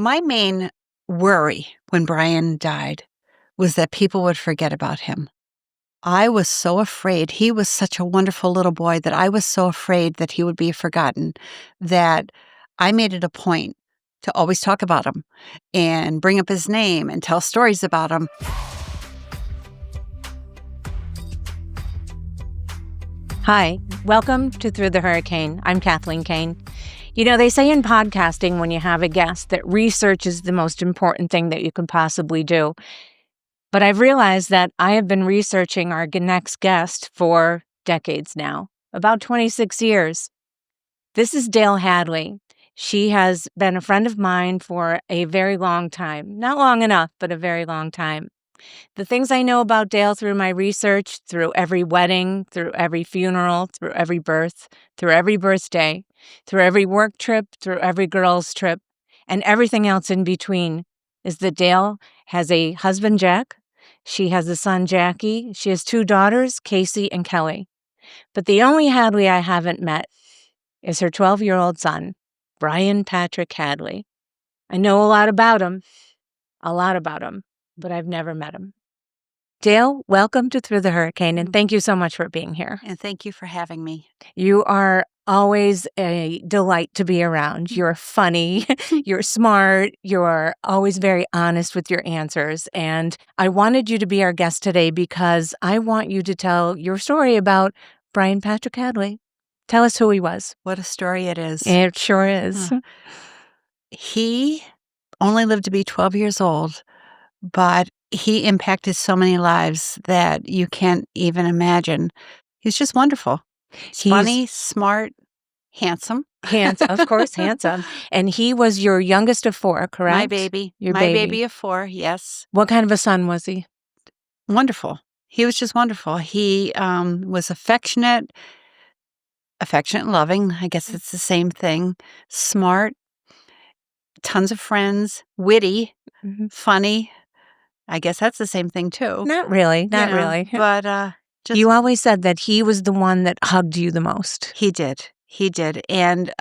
My main worry when Brian died was that people would forget about him. I was so afraid. He was such a wonderful little boy that I was so afraid that he would be forgotten that I made it a point to always talk about him and bring up his name and tell stories about him. Hi, welcome to Through the Hurricane. I'm Kathleen Kane. You know, they say in podcasting when you have a guest that research is the most important thing that you can possibly do. But I've realized that I have been researching our next guest for decades now, about 26 years. This is Dale Hadley. She has been a friend of mine for a very long time. Not long enough, but a very long time. The things I know about Dale through my research, through every wedding, through every funeral, through every birth, through every birthday, through every work trip, through every girls' trip, and everything else in between, is that Dale has a husband, Jack. She has a son, Jackie. She has two daughters, Casey and Kelly. But the only Hadley I haven't met is her 12-year-old son, Brian Patrick Hadley. I know a lot about him, but I've never met him. Dale, welcome to Through the Hurricane, and thank you so much for being here. And thank you for having me. You are always a delight to be around. You're funny, you're smart, you're always very honest with your answers. And I wanted you to be our guest today because I want you to tell your story about Brian Patrick Hadley. Tell us who he was. What a story it is. It sure is. He only lived to be 12 years old, but he impacted so many lives that you can't even imagine. He's just wonderful. He's funny, smart, handsome. Of course, handsome. And he was your youngest of four, correct? My baby. Your My baby of four, yes. What kind of a son was he? Wonderful. He was just wonderful. He was affectionate and loving. I guess it's the same thing. Smart, tons of friends, witty, funny. I guess that's the same thing too. Not really. Really. But you always said that he was the one that hugged you the most. He did. And,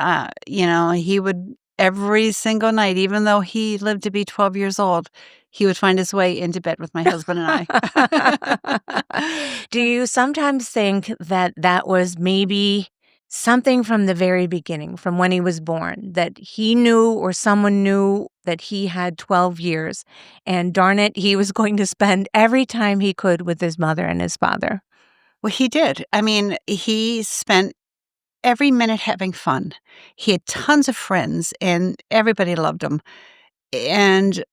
he would every single night, even though he lived to be 12 years old, he would find his way into bed with my husband and I. Do you sometimes think that that was maybe something from the very beginning, from when he was born, that he knew or someone knew that he had 12 years and darn it, he was going to spend every time he could with his mother and his father? Well, he did. I mean, he spent every minute having fun. He had tons of friends and everybody loved him. And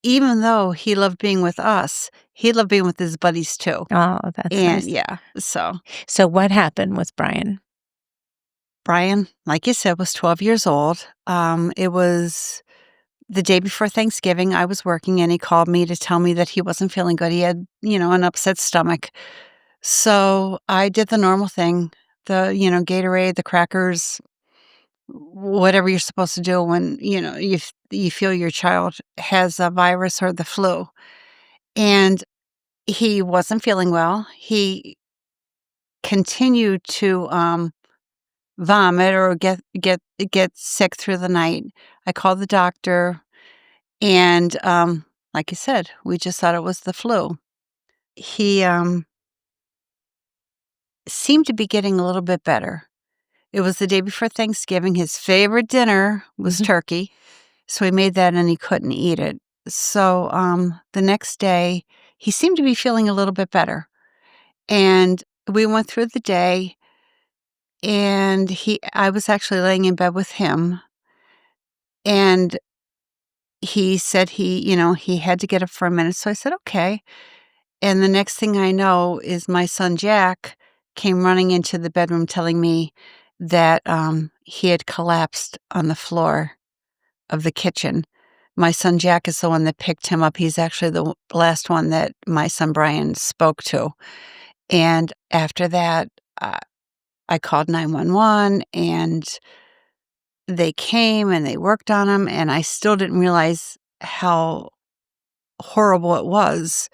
even though he loved being with us, he loved being with his buddies too. Oh, that's nice. Yeah, so what happened with Brian? Brian, like you said, was 12 years old. It was the day before Thanksgiving. I was working and he called me to tell me that he wasn't feeling good. He had, an upset stomach. So I did the normal thing, the, Gatorade, the crackers, whatever you're supposed to do when, you feel your child has a virus or the flu. And he wasn't feeling well. He continued to vomit or get sick through the night. I called the doctor, and like I said, we just thought it was the flu. He seemed to be getting a little bit better. It was the day before Thanksgiving. His favorite dinner was turkey, so he made that and he couldn't eat it. So the next day, he seemed to be feeling a little bit better. And we went through the day, and I was actually laying in bed with him, and he said he had to get up for a minute. So I said, okay. And the next thing I know is my son, Jack, came running into the bedroom telling me that he had collapsed on the floor of the kitchen. My son, Jack, is the one that picked him up. He's actually the last one that my son, Brian, spoke to. And after that, I called 911 and they came and they worked on him, and I still didn't realize how horrible it was.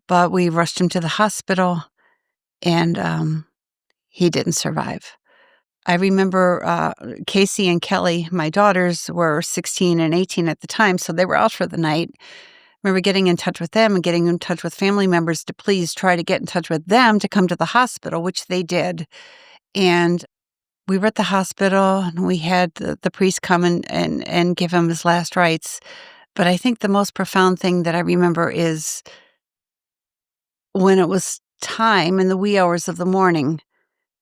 But we rushed him to the hospital, and he didn't survive. I remember Casey and Kelly, my daughters, were 16 and 18 at the time, so they were out for the night. I remember getting in touch with them and getting in touch with family members to please try to get in touch with them to come to the hospital, which they did. And we were at the hospital, and we had the priest come and give him his last rites. But I think the most profound thing that I remember is when it was time in the wee hours of the morning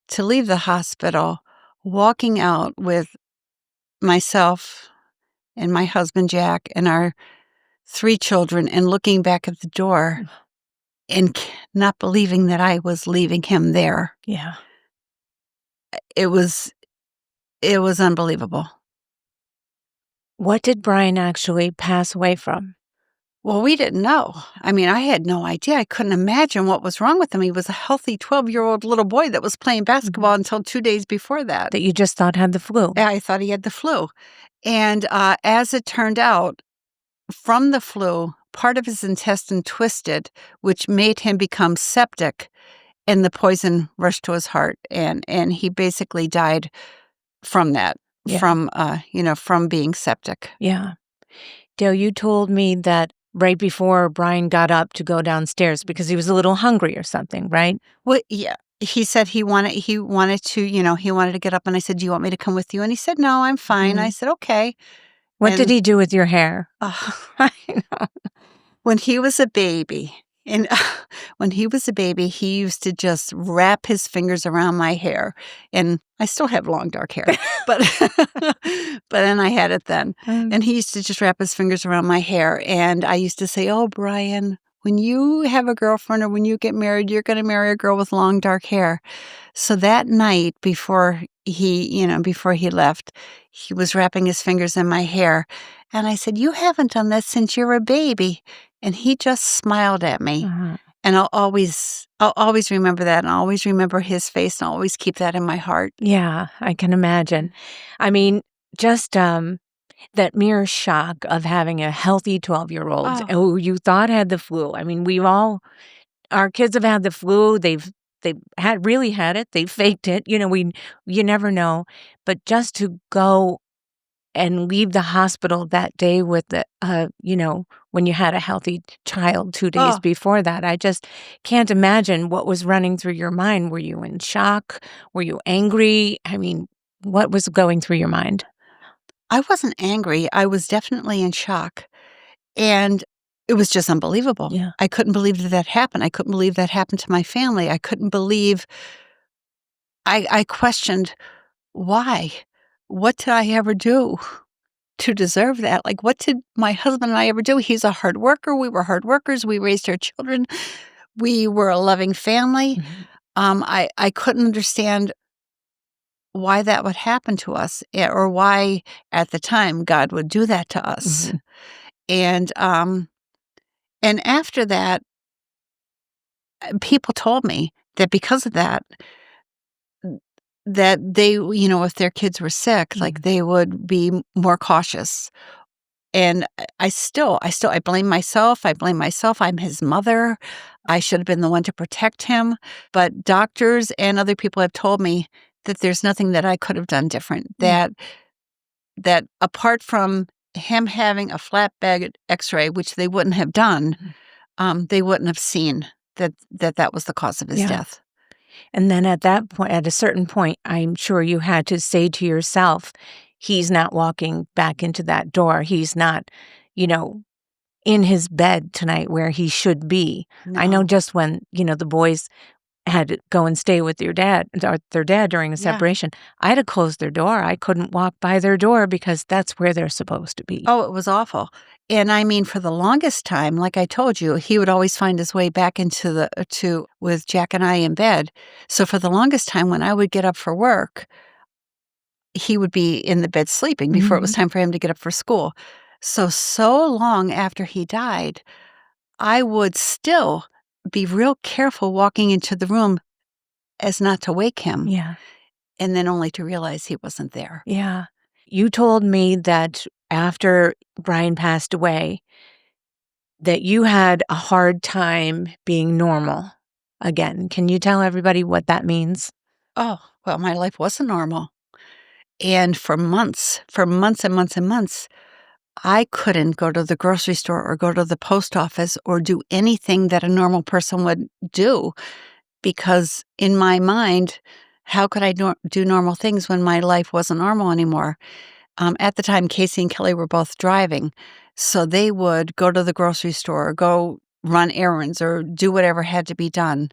to leave the hospital, walking out with myself and my husband, Jack, and our 3 children, and looking back at the door and not believing that I was leaving him there. Yeah. It was unbelievable. What did Brian actually pass away from? Well, we didn't know. I mean, I had no idea. I couldn't imagine what was wrong with him. He was a healthy 12-year-old little boy that was playing basketball until 2 days before that. That you just thought had the flu. Yeah, I thought he had the flu. And as it turned out, from the flu, part of his intestine twisted, which made him become septic, and the poison rushed to his heart. And he basically died from that, Yeah. from being septic. Yeah. Dale, you told me that right before Brian got up to go downstairs because he was a little hungry or something, right? Well, yeah. He said he wanted to get up, and I said, "Do you want me to come with you?" And he said, "No, I'm fine." I said, "Okay." What did he do with your hair? I know. When he was a baby, he used to just wrap his fingers around my hair, and I still have long dark hair, but then I had it then. And he used to just wrap his fingers around my hair, and I used to say, "Oh, Brian, when you have a girlfriend or when you get married, you're going to marry a girl with long dark hair." So that night before he left, he was wrapping his fingers in my hair, and I said, "You haven't done that since you're a baby." And he just smiled at me. And I'll always remember that, and I'll always remember his face, and I'll always keep that in my heart. Yeah, I can imagine. I mean, just that mere shock of having a healthy 12-year-old who you thought had the flu. I mean, our kids have had the flu. They've really had it. They faked it. You never know. But just to go and leave the hospital that day with when you had a healthy child 2 days before that, I just can't imagine what was running through your mind. Were you in shock? Were you angry? I mean, what was going through your mind? I wasn't angry. I was definitely in shock. And it was just unbelievable. Yeah. I couldn't believe that happened. I couldn't believe that happened to my family. I couldn't believe. I questioned why. What did I ever do to deserve that? Like, what did my husband and I ever do? He's a hard worker. We were hard workers. We raised our children. We were a loving family. I couldn't understand why that would happen to us, or why at the time God would do that to us. And after that, people told me that because of that they, if their kids were sick, like, they would be more cautious. And I blame myself. I'm his mother. I should have been the one to protect him. But doctors and other people have told me that there's nothing that I could have done different. That apart from him having a flatbed X-ray, which they wouldn't have done, they wouldn't have seen that was the cause of his death. And then at a certain point, I'm sure you had to say to yourself, he's not walking back into that door. He's not, in his bed tonight where he should be. No. I know just when, the boys had to go and stay with their dad during a separation, I had to close their door. I couldn't walk by their door because that's where they're supposed to be. Oh, it was awful. And I mean, for the longest time, like I told you, he would always find his way back with Jack and I in bed. So for the longest time, when I would get up for work, he would be in the bed sleeping before it was time for him to get up for school. So long after he died, I would still be real careful walking into the room as not to wake him. Yeah. And then only to realize he wasn't there. Yeah. You told me that after Brian passed away, that you had a hard time being normal again. Can you tell everybody what that means? Oh, well, my life wasn't normal. And for months and months and months, I couldn't go to the grocery store or go to the post office or do anything that a normal person would do because in my mind, how could I do normal things when my life wasn't normal anymore? At the time, Casey and Kelly were both driving, so they would go to the grocery store or go run errands or do whatever had to be done.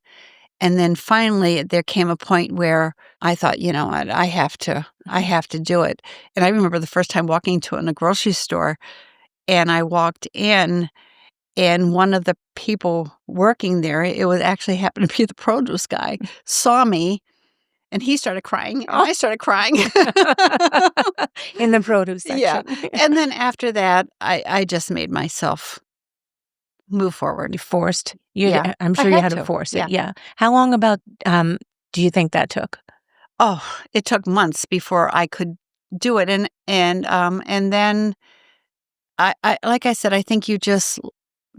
And then finally, there came a point where I thought, you know what, I have to do it. And I remember the first time walking in a grocery store, and I walked in, and one of the people working there, it was actually happened to be the produce guy, saw me, and he started crying, and I started crying. In the produce Yeah. section. And then after that, I just made myself move forward. You forced. Yeah. I'm I sure you had had to to. force Yeah. it. Yeah. How long about do you think that took? Oh, it took months before I could do it. And then I like I said, I think you just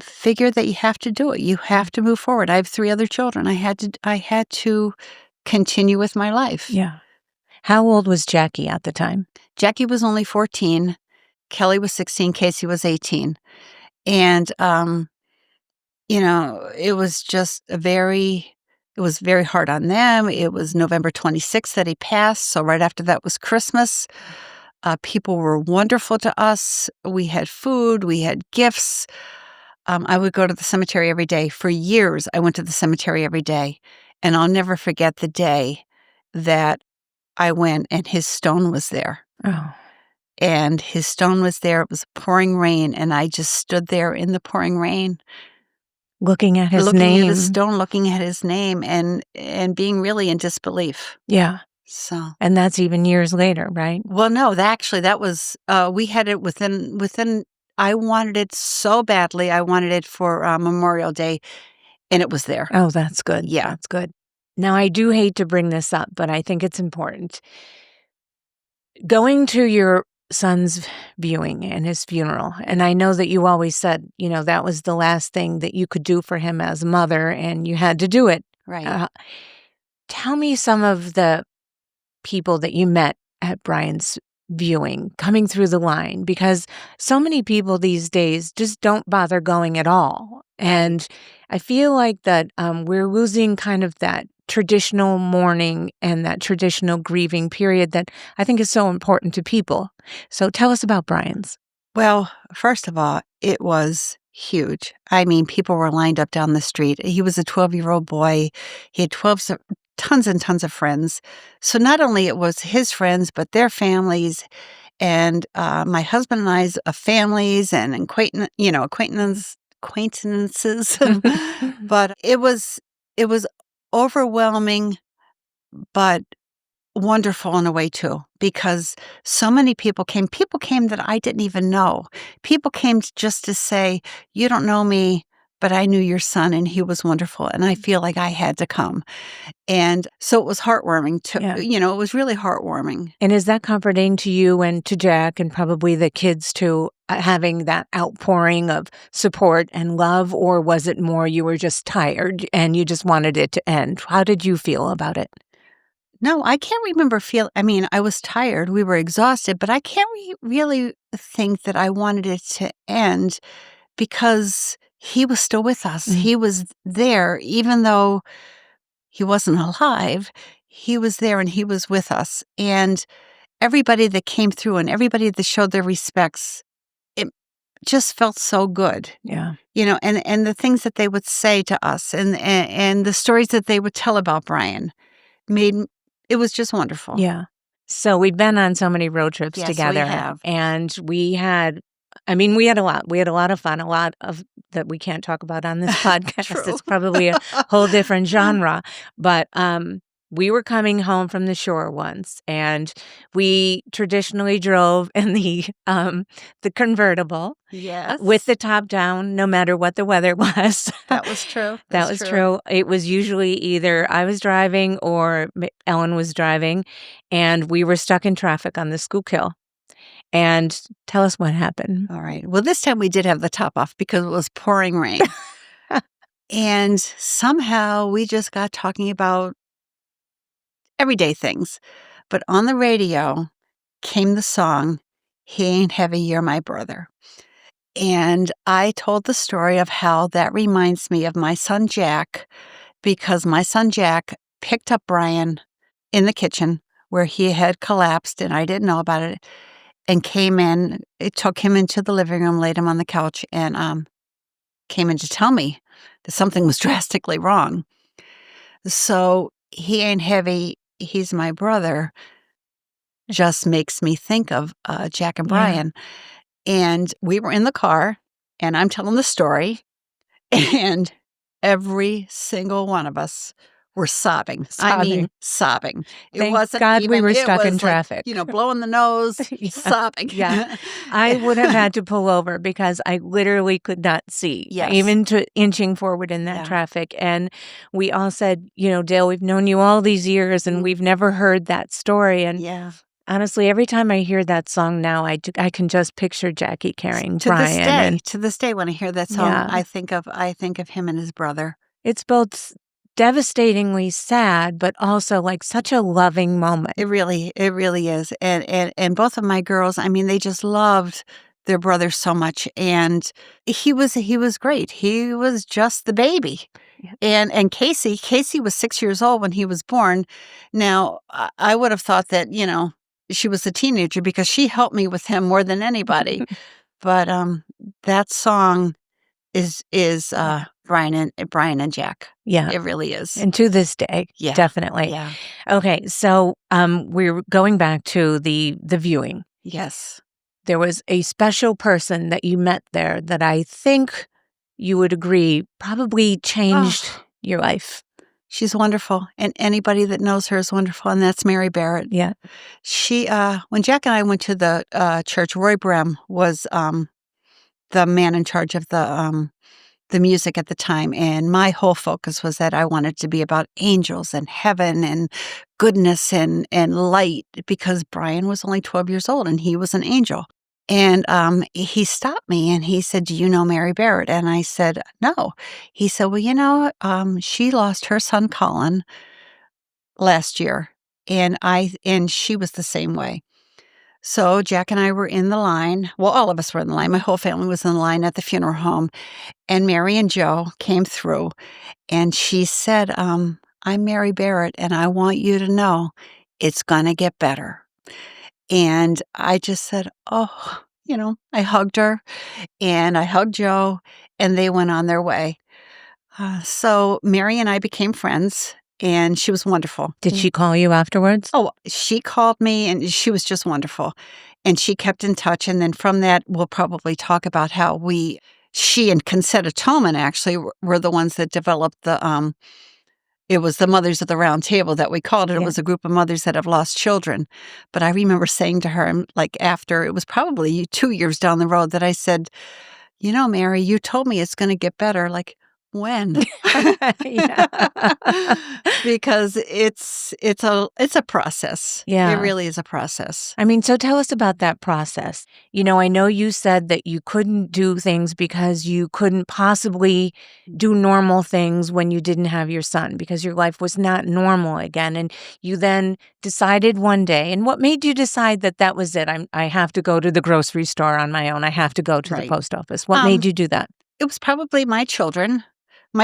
figure that you have to do it. You have to move forward. I have 3 other children. I had to continue with my life. Yeah. How old was Jackie at the time? Jackie was only 14. Kelly was 16. Casey was 18. And, you know, it was it was very hard on them. It was November 26th that he passed. So right after that was Christmas. People were wonderful to us. We had food, we had gifts. I would go to the cemetery every day. For years, I went to the cemetery every day. And I'll never forget the day that I went and his stone was there. Oh. And his stone was there. It was pouring rain. And I just stood there in the pouring rain. Looking at his looking name. at his stone, looking at his name, and being really in disbelief. Yeah. So, And that's even years later, right? well, no, that was we had it within. I wanted it so badly. I wanted it for Memorial Day, and it was there. Oh, that's good. Yeah. That's good. Now, I do hate to bring this up, but I think it's important. Going to your son's viewing and his funeral, and I know that you always said, you know, that was the last thing that you could do for him as a mother, and you had to do it. Right. Tell me some of the people that you met at Brian's viewing coming through the line, because so many people these days just don't bother going at all. And I feel like that we're losing kind of that traditional mourning and that traditional grieving period that I think is so important to people. So tell us about Brian's. Well, first of all, it was huge. I mean, people were lined up down the street. He was a 12-year-old boy. He had tons and tons of friends. So not only it was his friends, but their families, and my husband and I's families and acquaintances. But it was overwhelming, but wonderful in a way too, because so many people came. People came that I didn't even know. People came just to say, "You don't know me, but I knew your son, and he was wonderful, and I feel like I had to come." And so it was heartwarming to, Yeah. it was really heartwarming. And is that comforting to you and to Jack and probably the kids too, having that outpouring of support and love? Or was it more you were just tired and you just wanted it to end? How did you feel about it? No, I can't remember I mean, I was tired. We were exhausted, but I can't really think that I wanted it to end because he was still with us. Mm. He was there, even though he wasn't alive. He was there and he was with us. And everybody that came through and everybody that showed their respects, it just felt so good. Yeah. And the things that they would say to us and the stories that they would tell about Brian it was just wonderful. Yeah. So we've been on so many road trips Yes, we together. have. And we had a lot. We had a lot of fun, a lot of that we can't talk about on this podcast. True. It's probably a whole different genre. But we were coming home from the shore once, and we traditionally drove in the convertible. Yes. With the top down, no matter what the weather was. That was true. That was true. It was usually either I was driving or Ellen was driving, and we were stuck in traffic on the Schuylkill. And tell us what happened. All right. Well, this time we did have the top off because it was pouring rain. And somehow we just got talking about everyday things. But on the radio, came the song, He Ain't Heavy, You're My Brother. And I told the story of how that reminds me of my son Jack, because my son Jack picked up Brian in the kitchen where he had collapsed and I didn't know about it, and came in. It took him into the living room, laid him on the couch, and came in to tell me that something was drastically wrong. So He Ain't Heavy, He's My Brother just makes me think of Jack and Yeah. Brian. And we were in the car, and I'm telling the story, and every single one of us were sobbing. I mean, sobbing. It Thank wasn't God we even, were it stuck in was like, traffic. blowing the nose, Yeah, sobbing. yeah. I would have had to pull over because I literally could not see, Yes. even to inching forward in that Yeah. traffic. And we all said, Dale, we've known you all these years and we've never heard that story. And Yeah. honestly, every time I hear that song now, I can just picture Jackie carrying Brian. To this day, when I hear that song, Yeah. I think of him and his brother. It's both devastatingly sad, but also like such a loving moment. It really is. And both of my girls, I mean, they just loved their brother so much. And he was great. He was just the baby. Yep. And Casey was 6 years old when he was born. Now, I would have thought that, she was a teenager because she helped me with him more than anybody. But that song is Brian and Jack. Yeah. It really is. And to this day, Yeah. definitely. Yeah. Okay, so we're going back to the viewing. Yes. There was a special person that you met there that I think you would agree probably changed your life. She's wonderful, and anybody that knows her is wonderful, and that's Mary Barrett. Yeah. She, when Jack and I went to the church, Roy Brem was the man in charge of the music at the time, and my whole focus was that I wanted to be about angels and heaven and goodness and light, because Brian was only 12 years old and he was an angel. And he stopped me and he said, "Do you know Mary Barrett?" And I said, "No." He said, "Well, she lost her son Colin last year, and she was the same way." So Jack and I were in the line. Well, all of us were in the line. My whole family was in the line at the funeral home. And Mary and Joe came through, and she said, "I'm Mary Barrett, and I want you to know it's going to get better." And I just said, "Oh," I hugged her, and I hugged Joe, and they went on their way. So Mary and I became friends, and she was wonderful. Did she call you afterwards? Oh, she called me, and she was just wonderful. And she kept in touch. And then from that, we'll probably talk about how she and Concetta Toman actually were the ones that developed it was the Mothers of the Round Table that we called it. Yeah. It was a group of mothers that have lost children. But I remember saying to her, like after, it was probably 2 years down the road, that I said, "Mary, you told me it's going to get better." Like, when? Because it's a process. Yeah. It really is a process. I mean, so tell us about that process. I know you said that you couldn't do things because you couldn't possibly do normal things when you didn't have your son, because your life was not normal again. And you then decided one day, and what made you decide that was it? I have to go to the grocery store on my own. I have to go to the post office. What made you do that? It was probably my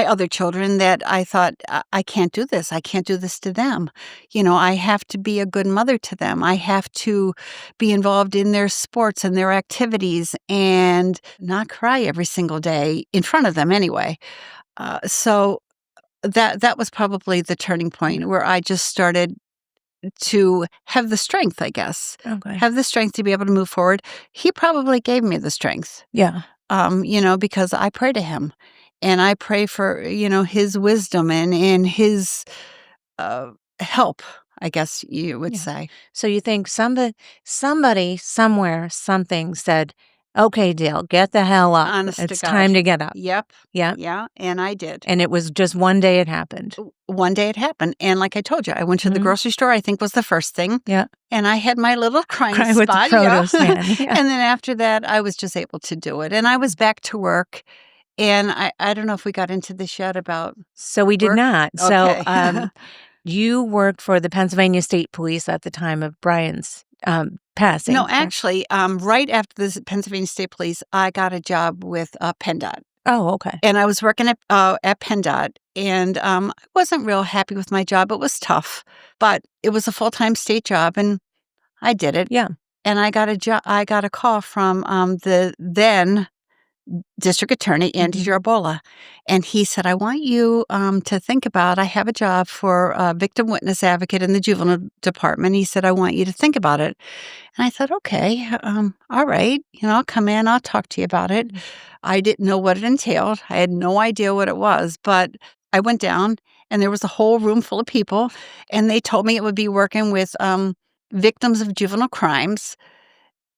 other children, that I thought, I can't do this. I can't do this to them. I have to be a good mother to them. I have to be involved in their sports and their activities and not cry every single day in front of them anyway. So that was probably the turning point where I just started to have the strength, I guess. Okay. Have the strength to be able to move forward. He probably gave me the strength. Yeah. Because I pray to him. And I pray for, his wisdom and his help, I guess you would say. So you think somebody, somewhere, something said, "Okay, Dale, get the hell up. Honest it's to God. time to get up." Yep. Yeah. Yeah. And I did. And it was just one day it happened. One day it happened. And like I told you, I went to the grocery store, I think was the first thing. Yeah. And I had my little crying Cry spot. with the produce man. Yeah. And then after that, I was just able to do it. And I was back to work. And I don't know if we got into this yet about So we did work? not. Okay. So you worked for the Pennsylvania State Police at the time of Brian's passing. No, correct? actually, right after the Pennsylvania State Police, I got a job with PennDOT. Oh, okay. And I was working at PennDOT, and I wasn't real happy with my job. It was tough, but it was a full-time state job, and I did it. Yeah. And I got a call from the then district attorney, Andy Jarbola, and he said, "I want you to think about. I have a job for a victim witness advocate in the juvenile department." He said, "I want you to think about it." And I thought, "Okay, all right, I'll come in. I'll talk to you about it." I didn't know what it entailed. I had no idea what it was, but I went down, and there was a whole room full of people, and they told me it would be working with victims of juvenile crimes,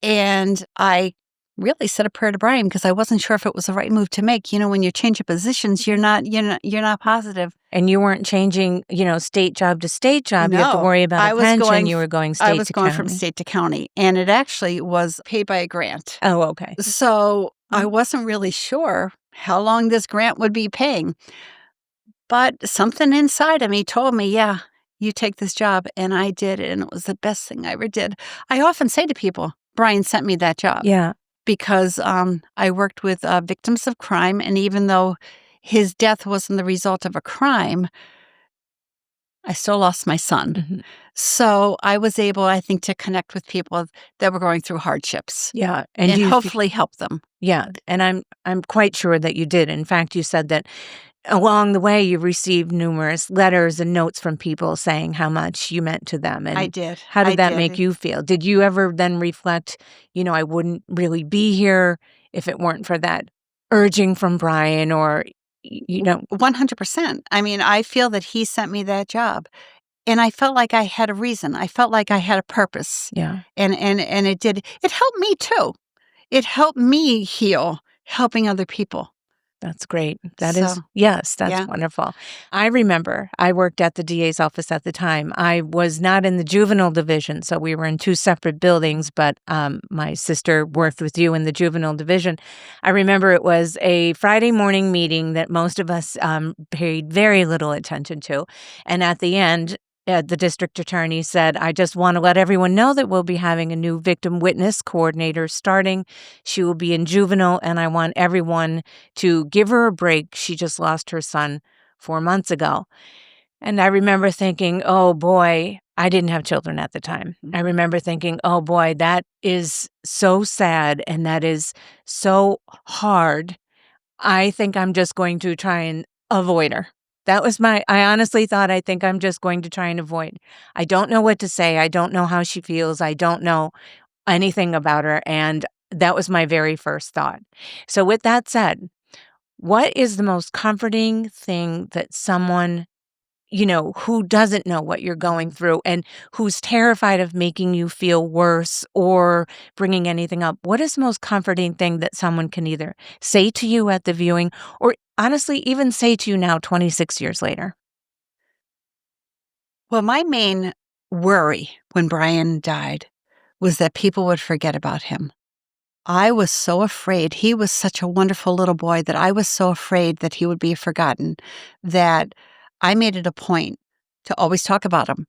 and I really said a prayer to Brian because I wasn't sure if it was the right move to make. When you change your positions, you're not positive. And you weren't changing, state job to state job. You have to No, worry about I a was pension. going You were going I state was to going county. from state to county, and it actually was paid by a grant. Oh, okay. So I wasn't really sure how long this grant would be paying. But something inside of me told me, yeah, you take this job. And I did it. And it was the best thing I ever did. I often say to people, Brian sent me that job. Yeah. Because I worked with victims of crime. And even though his death wasn't the result of a crime, I still lost my son. So I was able, I think, to connect with people that were going through hardships. Yeah. And hopefully help them. Yeah. And I'm quite sure that you did. In fact, you said that along the way, you received numerous letters and notes from people saying how much you meant to them. And I did. How did I that did. make you feel? Did you ever then reflect, I wouldn't really be here if it weren't for that urging from Brian or, 100%. I mean, I feel that he sent me that job. And I felt like I had a reason. I felt like I had a purpose. Yeah. And it did. It helped me too. It helped me heal, helping other people. That's great. So, Yes, that's yeah. wonderful. I remember I worked at the DA's office at the time. I was not in the juvenile division, so we were in two separate buildings, but my sister worked with you in the juvenile division. I remember it was a Friday morning meeting that most of us paid very little attention to. And at the end, the district attorney said, "I just want to let everyone know that we'll be having a new victim witness coordinator starting. She will be in juvenile, and I want everyone to give her a break. She just lost her son 4 months ago." And I remember thinking, oh boy, I didn't have children at the time. I remember thinking, oh boy, that is so sad and that is so hard. I think I'm just going to try and avoid her. That was I honestly thought, I think I'm just going to try and avoid. I don't know what to say. I don't know how she feels. I don't know anything about her. And that was my very first thought. So with that said, what is the most comforting thing that someone, who doesn't know what you're going through and who's terrified of making you feel worse or bringing anything up, what is the most comforting thing that someone can either say to you at the viewing or honestly even say to you now 26 years later? Well, my main worry when Brian died was that people would forget about him. I was so afraid. He was such a wonderful little boy that I was so afraid that he would be forgotten that I made it a point to always talk about him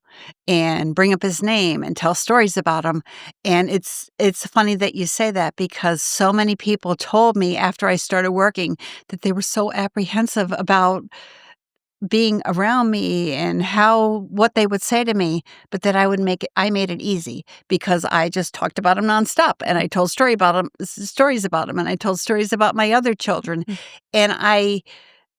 and bring up his name and tell stories about him. And it's funny that you say that because so many people told me after I started working that they were so apprehensive about being around me and what they would say to me, but that I made it easy because I just talked about him nonstop and I told stories about him and I told stories about my other children. And I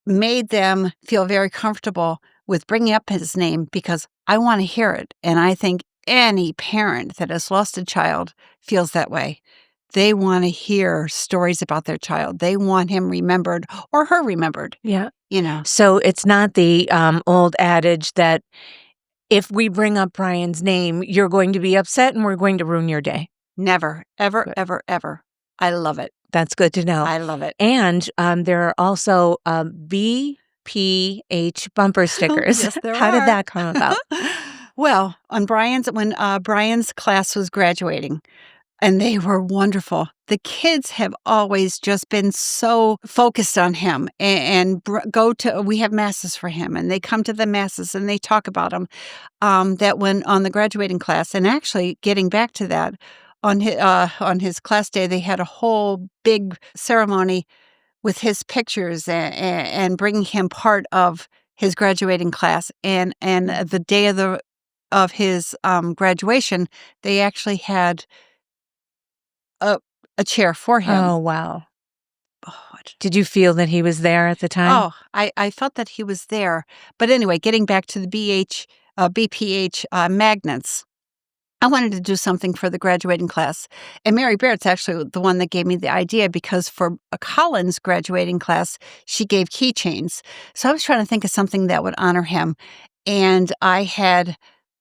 made them feel very comfortable with bringing up his name because I want to hear it. And I think any parent that has lost a child feels that way. They want to hear stories about their child. They want him remembered or her remembered. Yeah. So it's not the old adage that if we bring up Brian's name, you're going to be upset and we're going to ruin your day. Never, ever, Good. ever, ever. I love it. That's good to know. I love it. And there are also BPH bumper stickers. Yes, there How are. did that come about? Well, when Brian's class was graduating, And they were wonderful. The kids have always just been so focused on him we have masses for him, and they come to the masses and they talk about him. That when on the graduating class, and actually getting back to that, on his class day, they had a whole big ceremony with his pictures and bringing him part of his graduating class. And the day of his graduation, they actually had a chair for him. Oh, wow. Oh, Did you feel that he was there at the time? I felt that he was there. But anyway, getting back to the BPH magnets, I wanted to do something for the graduating class. And Mary Barrett's actually the one that gave me the idea, because for a Collins graduating class, she gave keychains. So I was trying to think of something that would honor him. And I had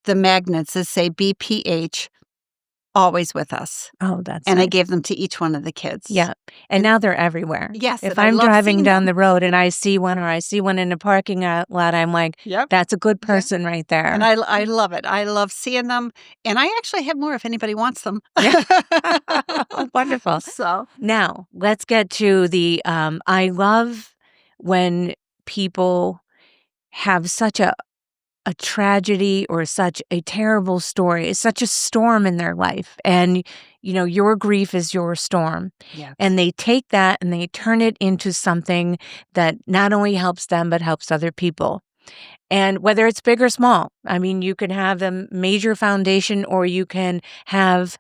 the magnets that say BPH, always with us. Oh, that's And nice. I gave them to each one of the kids. Yeah. And now they're everywhere. Yes. If and I I'm love driving seeing down them. the road and I see one, or I see one in a parking lot, I'm like, Yep. that's a good person right there. And I love it. I love seeing them. And I actually have more if anybody wants them. Yeah. Wonderful. So Now, let's get to the, I love when people have such a tragedy or such a terrible story. It's such a storm in their life. And, your grief is your storm. yeah. And they take that and they turn it into something that not only helps them, but helps other people. And whether it's big or small, I mean, you can have a major foundation, or you can have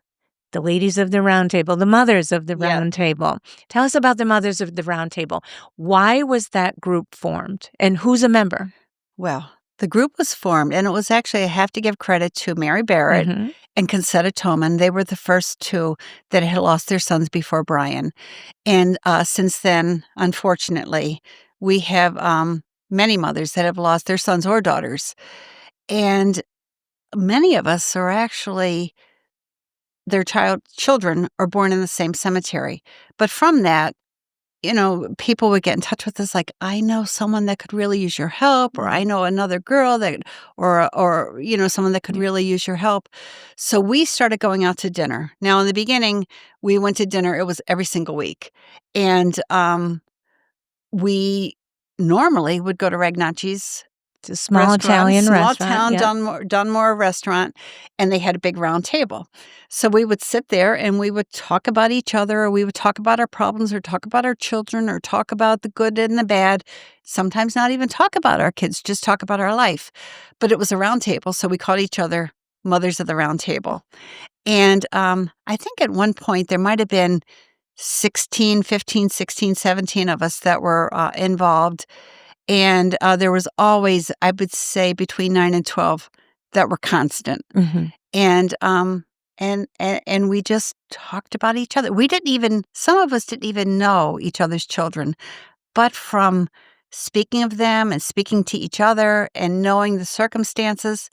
the ladies of the round table, the mothers of the Yeah. round table. Tell us about the mothers of the round table. Why was that group formed, and who's a member? Well, the group was formed, and it was actually, I have to give credit to Mary Barrett Mhm. and Concetta Toman. They were the first two that had lost their sons before Brian. And since then, unfortunately, we have many mothers that have lost their sons or daughters. And many of us are actually, their children are born in the same cemetery. But from that, people would get in touch with us like, I know someone that could really use your help, or I know another girl that, or someone that could really use your help. So we started going out to dinner. Now, in the beginning, we went to dinner. It was every single week. And we normally would go to Ragnacci's. It's a small Italian small restaurant. town Dunmore restaurant, and they had a big round table. So we would sit there and we would talk about each other, or we would talk about our problems, or talk about our children, or talk about the good and the bad. Sometimes not even talk about our kids, just talk about our life. But it was a round table, so we called each other mothers of the round table. And I think at one point there might have been 15, 16, 17 of us that were involved. And there was always, I would say, between 9 and 12 that were constant. Mhm. And we just talked about each other. Some of us didn't even know each other's children, but from speaking of them and speaking to each other and knowing the circumstances,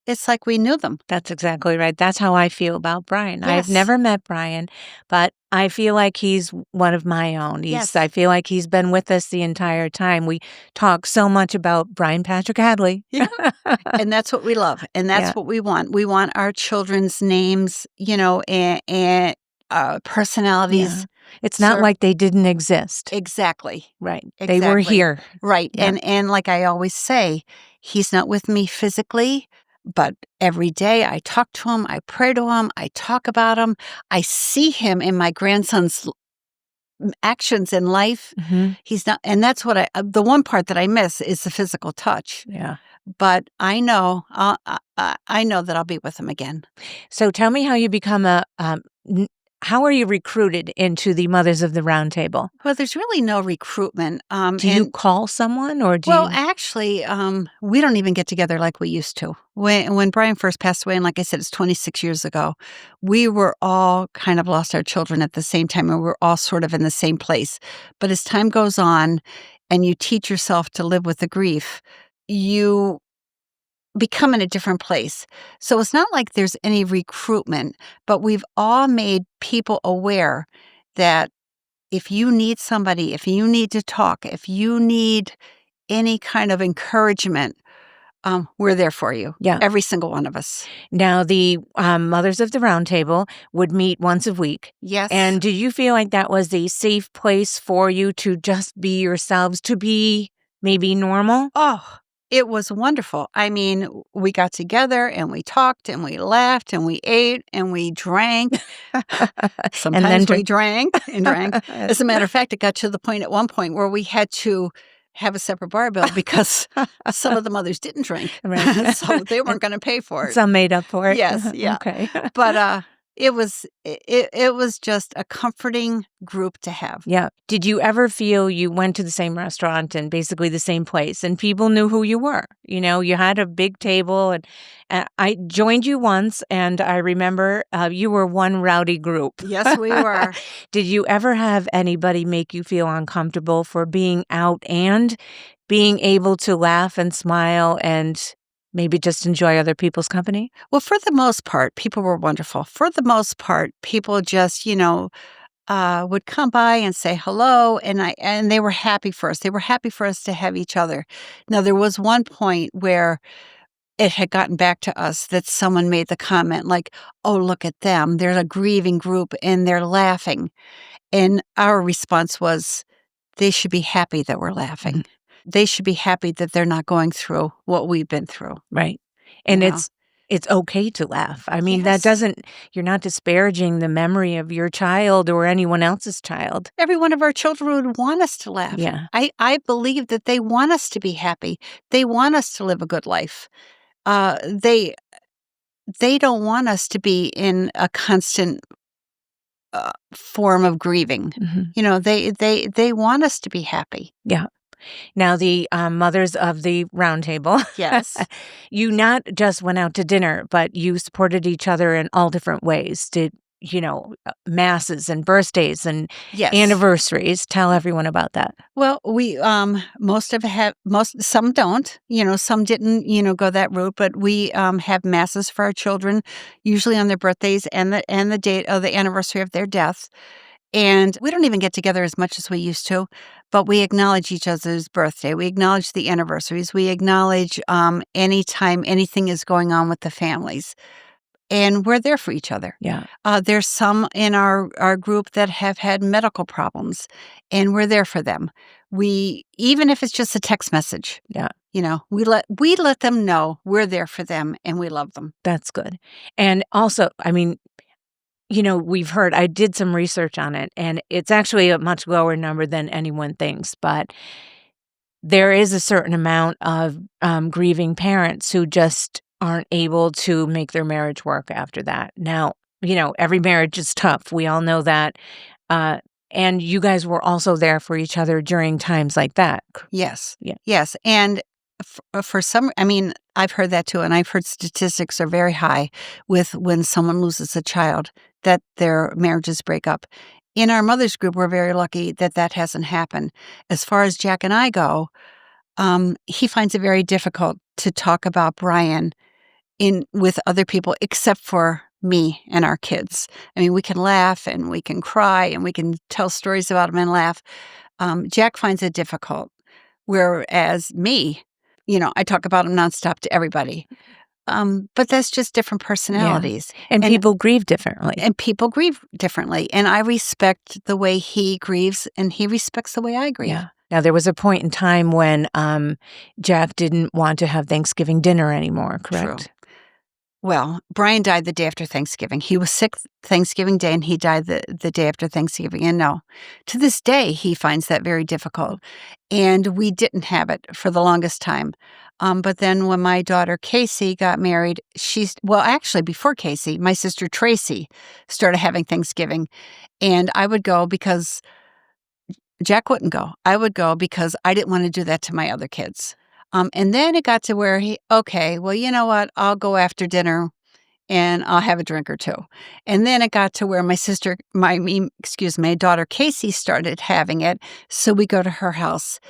it's like we knew them. That's exactly right. That's how I feel about Brian. I've Yes. never met Brian, but I feel like he's one of my own. Yes. I feel like he's been with us the entire time. We talk so much about Brian Patrick Hadley. Yeah. And that's what we love. And that's Yeah. what we want. We want our children's names, and personalities. Yeah. It's not Sir. like they didn't exist. Exactly. Right. They were Exactly. here. Right. Yeah. And like I always say, he's not with me physically, but every day I talk to him, I pray to him, I talk about him. I see him in my grandson's actions in life. Mhm. He's not, and that's what the one part that I miss is the physical touch. Yeah. But I know, I know that I'll be with him again. So tell me how you become how are you recruited into the Mothers of the Round Table? Well, there's really no recruitment. Do you call someone, or do Well, you? actually, we don't even get together like we used to. When Brian first passed away, and like I said, it's 26 years ago, we were all kind of lost our children at the same time, and we were all sort of in the same place. But as time goes on and you teach yourself to live with the grief, you become in a different place. So it's not like there's any recruitment, but we've all made people aware that if you need somebody, if you need to talk, if you need any kind of encouragement, we're there for you. Yeah. Every single one of us. Now, the Mothers of the Round Table would meet once a week. Yes. And did you feel like that was a safe place for you to just be yourselves, to be maybe normal? Oh, it was wonderful. I mean, we got together and we talked and we laughed and we ate and we drank. Sometimes we drank and drank. As a matter of fact, it got to the point at one point where we had to have a separate bar bill because some of the mothers didn't drink. Right. So they weren't going to pay for it. Some made up for it. Yes, yeah. Okay. But it was just a comforting group to have. Yeah. Did you ever feel you went to the same restaurant and basically the same place and people knew who you were? You know, you had a big table and I joined you once and I remember you were one rowdy group. Yes, we were. Did you ever have anybody make you feel uncomfortable for being out and being able to laugh and smile and maybe just enjoy other people's company? Well, for the most part, people were wonderful. For the most part, people just, would come by and say hello, and they were happy for us. They were happy for us to have each other. Now, there was one point where it had gotten back to us that someone made the comment like, "Oh, look at them. There's a grieving group and they're laughing." And our response was, they should be happy that we're laughing. Mhm. They should be happy that they're not going through what we've been through. Right. And You know? it's okay to laugh. I mean, Yes. you're not disparaging the memory of your child or anyone else's child. Every one of our children would want us to laugh. Yeah. I believe that they want us to be happy. They want us to live a good life. They don't want us to be in a constant form of grieving. Mhm. They want us to be happy. Yeah. Now, the Mothers of the Round Table, Yes. you not just went out to dinner, but you supported each other in all different ways. Did, masses and birthdays and Yes. anniversaries. Tell everyone about that. Well, we some don't, some didn't, go that route, but we have masses for our children, usually on their birthdays and the date of the anniversary of their death. And we don't even get together as much as we used to, but we acknowledge each other's birthday. We acknowledge the anniversaries. We acknowledge anytime anything is going on with the families. And we're there for each other. Yeah. There's some in our group that have had medical problems, and we're there for them. Even if it's just a text message, Yeah. we let them know we're there for them and we love them. That's good. And also, I mean, we've heard, I did some research on it, and it's actually a much lower number than anyone thinks, but there is a certain amount of grieving parents who just aren't able to make their marriage work after that. Now, every marriage is tough. We all know that. And you guys were also there for each other during times like that. Yes. Yeah. Yes. And for some, I've heard that too. And I've heard statistics are very high with when someone loses a child, that their marriages break up. In our mother's group, we're very lucky that hasn't happened. As far as Jack and I go, he finds it very difficult to talk about Brian with other people except for me and our kids. We can laugh and we can cry and we can tell stories about him and laugh. Jack finds it difficult, whereas me, I talk about him nonstop to everybody. But that's just different personalities. Yeah. And people grieve differently. And people grieve differently. And I respect the way he grieves, and he respects the way I grieve. Yeah. Now, there was a point in time when Jack didn't want to have Thanksgiving dinner anymore, correct? True. Well, Brian died the day after Thanksgiving. He was sick Thanksgiving Day, and he died the day after Thanksgiving. And no, to this day, he finds that very difficult. And we didn't have it for the longest time. But then when my daughter Casey got married, actually before Casey, my sister Tracy started having Thanksgiving. And I would go because Jack wouldn't go. I would go because I didn't want to do that to my other kids. And then it got to where okay, well, you know what? I'll go after dinner and I'll have a drink or two. And then it got to where my daughter Casey started having it. So we go to her house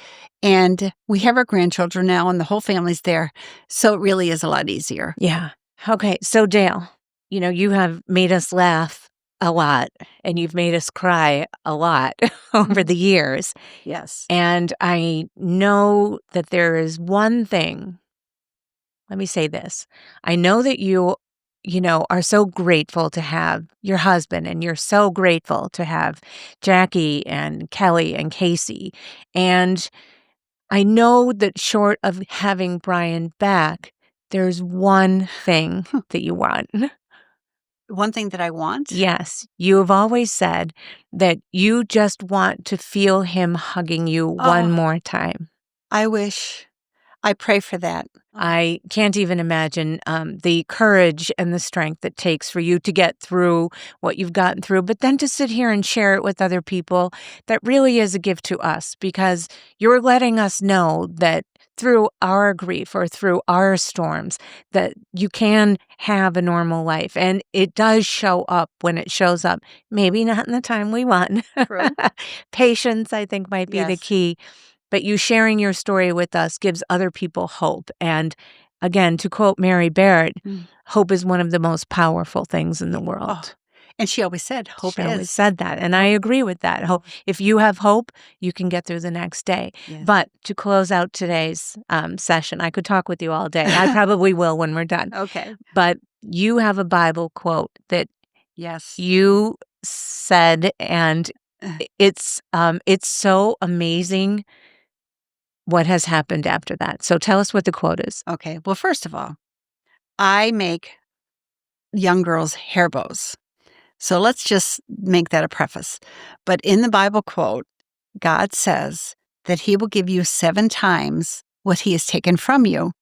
and we have our grandchildren now and the whole family's there. So it really is a lot easier. Yeah. Okay. So Dale, you have made us laugh a lot and you've made us cry a lot over the years. Yes. And I know that there is one thing let me say this. I know that you are so grateful to have your husband, and you're so grateful to have Jackie and Kelly and Casey. And I know that short of having Brian back, there's one thing that you want. One thing that I want? Yes. You have always said that you just want to feel him hugging you one more time. I wish. I pray for that. I can't even imagine the courage and the strength it takes for you to get through what you've gotten through, but then to sit here and share it with other people. That really is a gift to us, because you're letting us know that through our grief or through our storms, that you can have a normal life. And it does show up when it shows up. Maybe not in the time we want. True. Patience, I think, might be the Yes. key. But you sharing your story with us gives other people hope. And again, to quote Mary Barrett, hope is one of the most powerful things in the world. And she always said, hope She is. always said that. And I agree with that. Hope, if you have hope, you can get through the next day. Yes. But to close out today's session, I could talk with you all day. I probably will when we're done. Okay. But you have a Bible quote that Yes. you said, and it's so amazing what has happened after that. So tell us what the quote is. Okay. Well, first of all, I make young girls hair bows. So let's just make that a preface. But in the Bible quote, God says that he will give you 7 times what he has taken from you.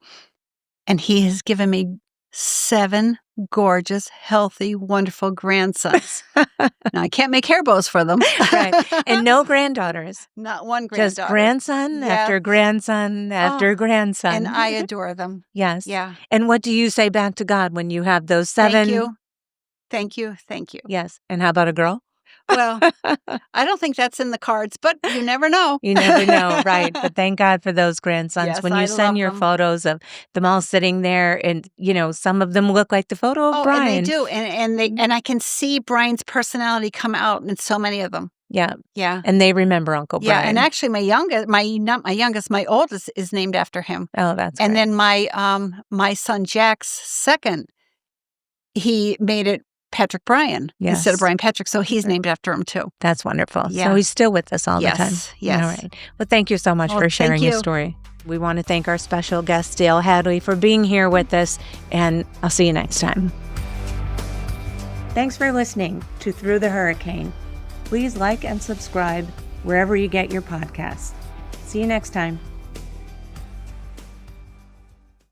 And he has given me 7 gorgeous, healthy, wonderful grandsons. Now, I can't make hair bows for them. Right. And no granddaughters. Not one granddaughter. Just grandson after grandson after grandson. And I adore them. Yes. Yeah. And what do you say back to God when you have those 7? Thank you. Thank you. Thank you. Yes. And how about a girl? Well, I don't think that's in the cards, but you never know. You never know, right? But thank God for those grandsons. Yes, when you I send love your them. photos of them all sitting there, and some of them look like the photo of Brian. And they do, and I can see Brian's personality come out in so many of them. Yeah, yeah, and they remember Uncle Brian. Yeah, and actually, my oldest is named after him. Oh, that's and great. then my son Jack's second, he made it Patrick Brian instead of Brian Patrick, so he's named after him too. That's wonderful. Yeah. So he's still with us all the time. Yes. All right. Well, thank you so much for sharing your story. We want to thank our special guest, Dale Hadley, for being here with us, and I'll see you next time. Thanks for listening to Through the Hurricane. Please like and subscribe wherever you get your podcasts. See you next time.